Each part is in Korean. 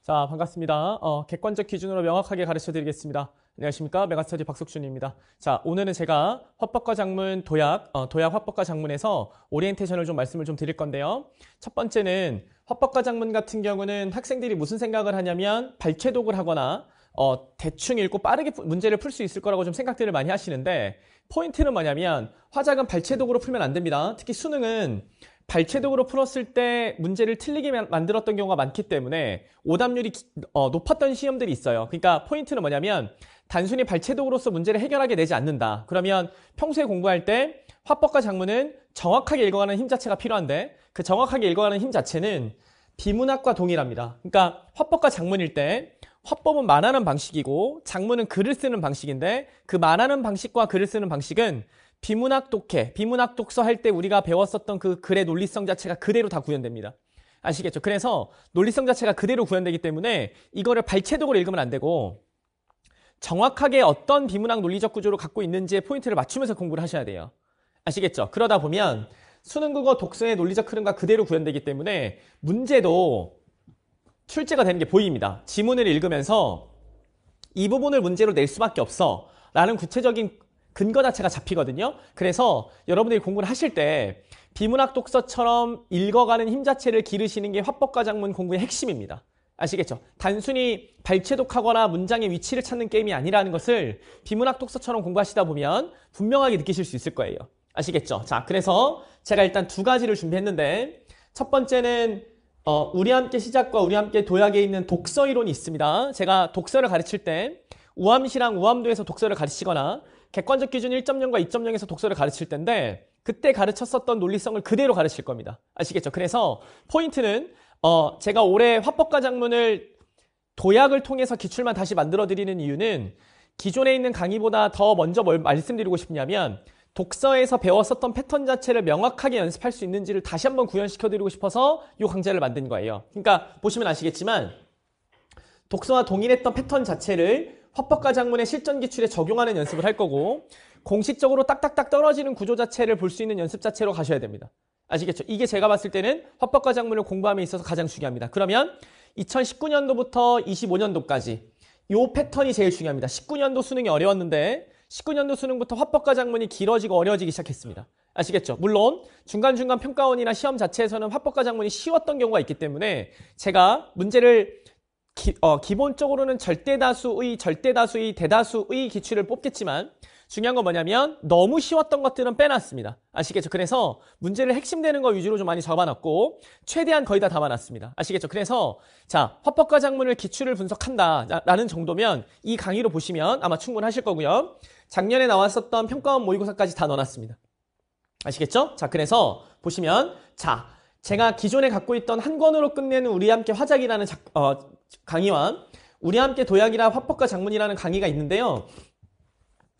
자, 반갑습니다. 객관적 기준으로 명확하게 가르쳐 드리겠습니다. 안녕하십니까. 메가스터디 박석준입니다. 자, 오늘은 제가 화법과 작문 도약 화법과 작문에서 오리엔테이션을 좀 말씀을 좀 드릴 건데요. 첫 번째는 화법과 작문 같은 경우는 학생들이 무슨 생각을 하냐면 발췌독을 하거나 대충 읽고 빠르게 문제를 풀 수 있을 거라고 좀 생각들을 많이 하시는데, 포인트는 뭐냐면 화작은 발췌독으로 풀면 안 됩니다. 특히 수능은 발췌독으로 풀었을 때 문제를 틀리게 만들었던 경우가 많기 때문에 오답률이 높았던 시험들이 있어요. 그러니까 포인트는 뭐냐면 단순히 발췌독으로서 문제를 해결하게 되지 않는다. 그러면 평소에 공부할 때 화법과 작문은 정확하게 읽어가는 힘 자체가 필요한데, 그 정확하게 읽어가는 힘 자체는 비문학과 동일합니다. 그러니까 화법과 작문일 때 화법은 말하는 방식이고 작문은 글을 쓰는 방식인데, 그 말하는 방식과 글을 쓰는 방식은 비문학 독해, 비문학 독서 할 때 우리가 배웠었던 그 글의 논리성 자체가 그대로 다 구현됩니다. 아시겠죠? 그래서 논리성 자체가 그대로 구현되기 때문에 이거를 발췌독으로 읽으면 안 되고 정확하게 어떤 비문학 논리적 구조를 갖고 있는지에 포인트를 맞추면서 공부를 하셔야 돼요. 아시겠죠? 그러다 보면 수능국어 독서의 논리적 흐름과 그대로 구현되기 때문에 문제도 출제가 되는 게 보입니다. 지문을 읽으면서 이 부분을 문제로 낼 수밖에 없어 라는 구체적인 근거 자체가 잡히거든요. 그래서 여러분들이 공부를 하실 때 비문학 독서처럼 읽어가는 힘 자체를 기르시는 게 화법과 작문 공부의 핵심입니다. 아시겠죠? 단순히 발췌독하거나 문장의 위치를 찾는 게임이 아니라는 것을 비문학 독서처럼 공부하시다 보면 분명하게 느끼실 수 있을 거예요. 아시겠죠? 자, 그래서 제가 일단 두 가지를 준비했는데, 첫 번째는 우리 함께 시작과 우리 함께 도약에 있는 독서 이론이 있습니다. 제가 독서를 가르칠 때 우암시랑 우암도에서 독서를 가르치거나 객관적 기준 1.0과 2.0에서 독서를 가르칠 텐데, 그때 가르쳤었던 논리성을 그대로 가르칠 겁니다. 아시겠죠? 그래서 포인트는 제가 올해 화법과 작문을 도약을 통해서 기출만 다시 만들어 드리는 이유는 기존에 있는 강의보다 더 먼저 뭘 말씀드리고 싶냐면 독서에서 배웠었던 패턴 자체를 명확하게 연습할 수 있는지를 다시 한번 구현시켜 드리고 싶어서 이 강좌를 만든 거예요. 그러니까 보시면 아시겠지만 독서와 동일했던 패턴 자체를 화법과 작문의 실전 기출에 적용하는 연습을 할 거고, 공식적으로 딱딱딱 떨어지는 구조 자체를 볼 수 있는 연습 자체로 가셔야 됩니다. 아시겠죠? 이게 제가 봤을 때는 화법과 작문을 공부함에 있어서 가장 중요합니다. 그러면 2019년도부터 25년도까지 이 패턴이 제일 중요합니다. 19년도 수능이 어려웠는데 19년도 수능부터 화법과 작문이 길어지고 어려워지기 시작했습니다. 아시겠죠? 물론 중간중간 평가원이나 시험 자체에서는 화법과 작문이 쉬웠던 경우가 있기 때문에 제가 문제를 기본적으로는 절대다수의 대다수의 기출을 뽑겠지만, 중요한 건 뭐냐면 너무 쉬웠던 것들은 빼놨습니다. 아시겠죠? 그래서 문제를 핵심되는 거 위주로 좀 많이 잡아놨고 최대한 거의 다 담아놨습니다. 아시겠죠? 그래서 자, 화법과 작문을 기출을 분석한다 라는 정도면 이 강의로 보시면 아마 충분하실 거고요. 작년에 나왔었던 평가원 모의고사까지 다 넣어놨습니다. 아시겠죠? 자, 그래서 보시면 자, 제가 기존에 갖고 있던 한 권으로 끝내는 우리 함께 화작이라는 강의와 우리 함께 도약이나 화법과 작문이라는 강의가 있는데요.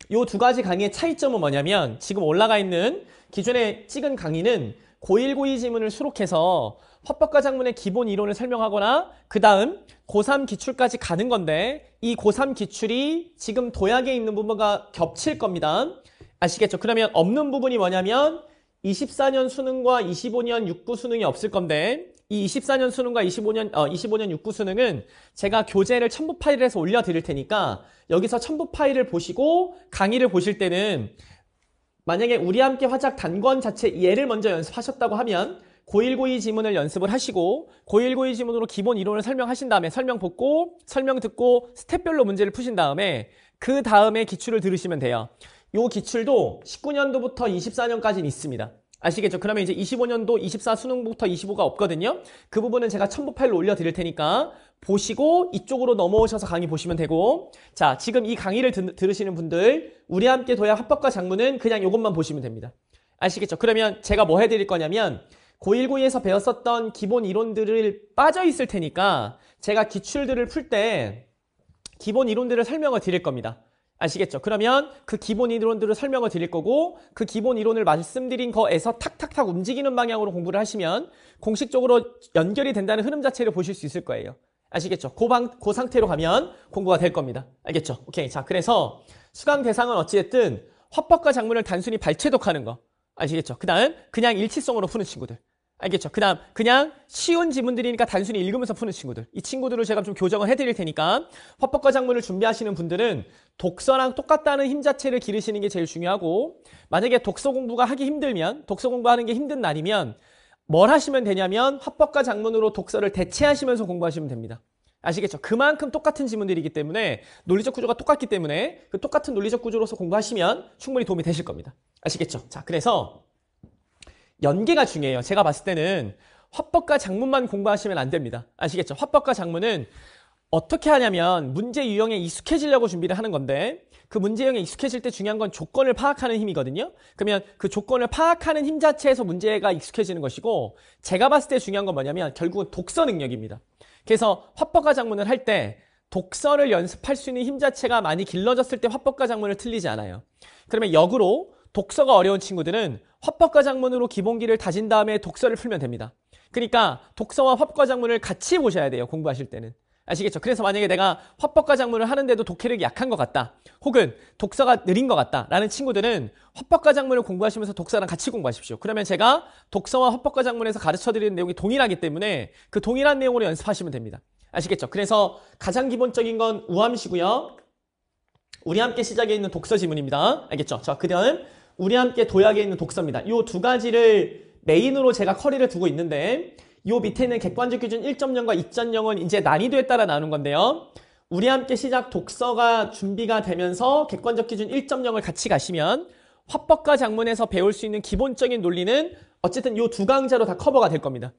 이 두 가지 강의의 차이점은 뭐냐면, 지금 올라가 있는 기존에 찍은 강의는 고1, 고2 지문을 수록해서 화법과 작문의 기본 이론을 설명하거나 그 다음 고3 기출까지 가는 건데, 이 고3 기출이 지금 도약에 있는 부분과 겹칠 겁니다. 아시겠죠? 그러면 없는 부분이 뭐냐면 24년 수능과 25년 6구 수능이 없을 건데, 이 24년 수능과 25년 6구 수능은 제가 교재를 첨부 파일을 해서 올려드릴 테니까 여기서 첨부 파일을 보시고 강의를 보실 때는 만약에 우리 함께 화작 단권 자체 얘를 먼저 연습하셨다고 하면 고1, 고2 지문을 연습을 하시고 고1, 고2 지문으로 기본 이론을 설명하신 다음에 설명 보고 설명 듣고 스텝별로 문제를 푸신 다음에 그 다음에 기출을 들으시면 돼요. 요 기출도 19년도부터 24년까지는 있습니다. 아시겠죠? 그러면 이제 25년도 24 수능부터 25가 없거든요. 그 부분은 제가 첨부 파일로 올려드릴 테니까 보시고 이쪽으로 넘어오셔서 강의 보시면 되고, 자, 지금 이 강의를 들으시는 분들 우리 함께 도약 화법과 작문은 그냥 이것만 보시면 됩니다. 아시겠죠? 그러면 제가 뭐 해드릴 거냐면 고1, 고2에서 배웠었던 기본 이론들을 빠져있을 테니까 제가 기출들을 풀 때 기본 이론들을 설명을 드릴 겁니다. 아시겠죠? 그러면 그 기본 이론들을 설명을 드릴 거고, 그 기본 이론을 말씀드린 거에서 탁탁탁 움직이는 방향으로 공부를 하시면 공식적으로 연결이 된다는 흐름 자체를 보실 수 있을 거예요. 아시겠죠? 그 상태로 가면 공부가 될 겁니다. 알겠죠? 오케이. 자, 그래서 수강 대상은 어찌됐든 화법과 작문을 단순히 발췌독하는 거. 아시겠죠? 그 다음 그냥 일치성으로 푸는 친구들. 알겠죠? 그 다음, 그냥 쉬운 지문들이니까 단순히 읽으면서 푸는 친구들. 이 친구들을 제가 좀 교정을 해드릴 테니까 화법과 작문을 준비하시는 분들은 독서랑 똑같다는 힘 자체를 기르시는 게 제일 중요하고, 만약에 독서 공부가 하기 힘들면, 독서 공부하는 게 힘든 날이면 뭘 하시면 되냐면 화법과 작문으로 독서를 대체하시면서 공부하시면 됩니다. 아시겠죠? 그만큼 똑같은 지문들이기 때문에 논리적 구조가 똑같기 때문에 그 똑같은 논리적 구조로서 공부하시면 충분히 도움이 되실 겁니다. 아시겠죠? 자, 그래서 연계가 중요해요. 제가 봤을 때는 화법과 작문만 공부하시면 안 됩니다. 아시겠죠? 화법과 작문은 어떻게 하냐면 문제 유형에 익숙해지려고 준비를 하는 건데 그 문제 유형에 익숙해질 때 중요한 건 조건을 파악하는 힘이거든요. 그러면 그 조건을 파악하는 힘 자체에서 문제가 익숙해지는 것이고 제가 봤을 때 중요한 건 뭐냐면 결국은 독서 능력입니다. 그래서 화법과 작문을 할 때 독서를 연습할 수 있는 힘 자체가 많이 길러졌을 때 화법과 작문을 틀리지 않아요. 그러면 역으로 독서가 어려운 친구들은 화법과 작문으로 기본기를 다진 다음에 독서를 풀면 됩니다. 그러니까 독서와 화법과 작문을 같이 보셔야 돼요. 공부하실 때는. 아시겠죠? 그래서 만약에 내가 화법과 작문을 하는데도 독해력이 약한 것 같다. 혹은 독서가 느린 것 같다. 라는 친구들은 화법과 작문을 공부하시면서 독서랑 같이 공부하십시오. 그러면 제가 독서와 화법과 작문에서 가르쳐드리는 내용이 동일하기 때문에 그 동일한 내용으로 연습하시면 됩니다. 아시겠죠? 그래서 가장 기본적인 건 우함시고요. 우리 함께 시작에 있는 독서 지문입니다. 알겠죠? 자, 그 다음 우리 함께 도약에 있는 독서입니다. 이 두 가지를 메인으로 제가 커리를 두고 있는데 요 밑에는 객관적 기준 1.0과 2.0은 이제 난이도에 따라 나눈 건데요. 우리 함께 시작 독서가 준비가 되면서 객관적 기준 1.0을 같이 가시면 화법과 작문에서 배울 수 있는 기본적인 논리는 어쨌든 요 두 강좌로 다 커버가 될 겁니다.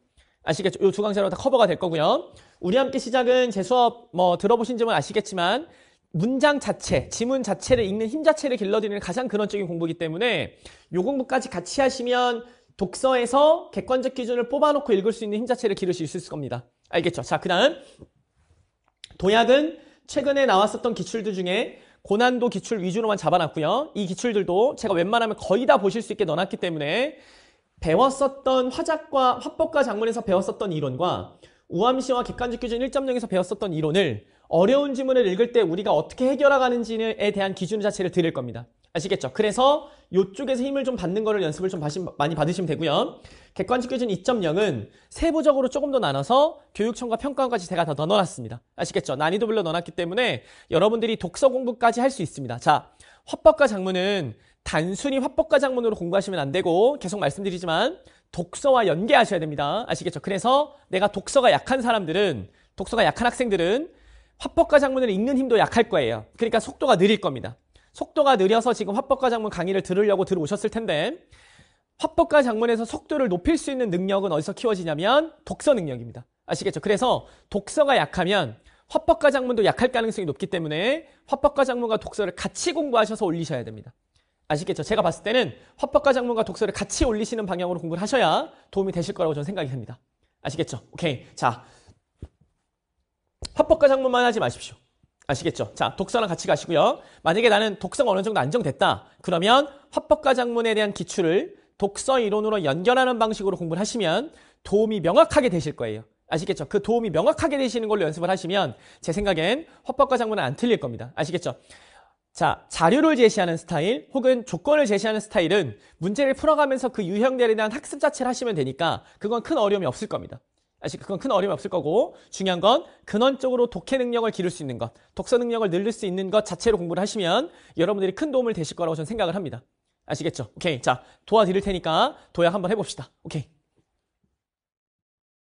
아시겠죠? 요 두 강좌로 다 커버가 될 거고요. 우리 함께 시작은 제 수업 들어보신 점은 아시겠지만 문장 자체, 지문 자체를 읽는 힘 자체를 길러드리는 가장 근원적인 공부이기 때문에 요 공부까지 같이 하시면 독서에서 객관적 기준을 뽑아놓고 읽을 수 있는 힘 자체를 기르실 수 있을 겁니다. 알겠죠? 자, 그 다음 도약은 최근에 나왔었던 기출들 중에 고난도 기출 위주로만 잡아놨고요. 이 기출들도 제가 웬만하면 거의 다 보실 수 있게 넣어놨기 때문에 배웠었던 화작과 화법과 작문에서 배웠었던 이론과 우함시와 객관적 기준 1.0에서 배웠었던 이론을 어려운 지문을 읽을 때 우리가 어떻게 해결하가는지에 대한 기준 자체를 드릴 겁니다. 아시겠죠? 그래서 이쪽에서 힘을 좀 받는 거를 연습을 좀 많이 받으시면 되고요. 객관적 기준 2.0은 세부적으로 조금 더 나눠서 교육청과 평가원까지 제가 다 넣어놨습니다. 아시겠죠? 난이도별로 넣어놨기 때문에 여러분들이 독서 공부까지 할 수 있습니다. 자, 화법과 작문은 단순히 화법과 작문으로 공부하시면 안 되고 계속 말씀드리지만 독서와 연계하셔야 됩니다. 아시겠죠? 그래서 내가 독서가 약한 사람들은, 독서가 약한 학생들은 화법과 작문을 읽는 힘도 약할 거예요. 그러니까 속도가 느릴 겁니다. 속도가 느려서 지금 화법과 작문 강의를 들으려고 들어오셨을 텐데 화법과 작문에서 속도를 높일 수 있는 능력은 어디서 키워지냐면 독서 능력입니다. 아시겠죠? 그래서 독서가 약하면 화법과 작문도 약할 가능성이 높기 때문에 화법과 작문과 독서를 같이 공부하셔서 올리셔야 됩니다. 아시겠죠? 제가 봤을 때는 화법과 작문과 독서를 같이 올리시는 방향으로 공부를 하셔야 도움이 되실 거라고 저는 생각이 듭니다. 아시겠죠? 오케이. 자, 화법과 작문만 하지 마십시오. 아시겠죠? 자, 독서랑 같이 가시고요. 만약에 나는 독서가 어느 정도 안정됐다. 그러면 화법과 작문에 대한 기출을 독서 이론으로 연결하는 방식으로 공부를 하시면 도움이 명확하게 되실 거예요. 아시겠죠? 그 도움이 명확하게 되시는 걸로 연습을 하시면 제 생각엔 화법과 작문은 안 틀릴 겁니다. 아시겠죠? 자, 자료를 제시하는 스타일 혹은 조건을 제시하는 스타일은 문제를 풀어가면서 그 유형들에 대한 학습 자체를 하시면 되니까 그건 큰 어려움이 없을 겁니다. 그건 큰 어려움이 없을 거고 중요한 건 근원적으로 독해 능력을 기를 수 있는 것, 독서 능력을 늘릴 수 있는 것 자체로 공부를 하시면 여러분들이 큰 도움을 되실 거라고 저는 생각을 합니다. 아시겠죠? 오케이. 자, 도와드릴 테니까 도약 한번 해봅시다. 오케이.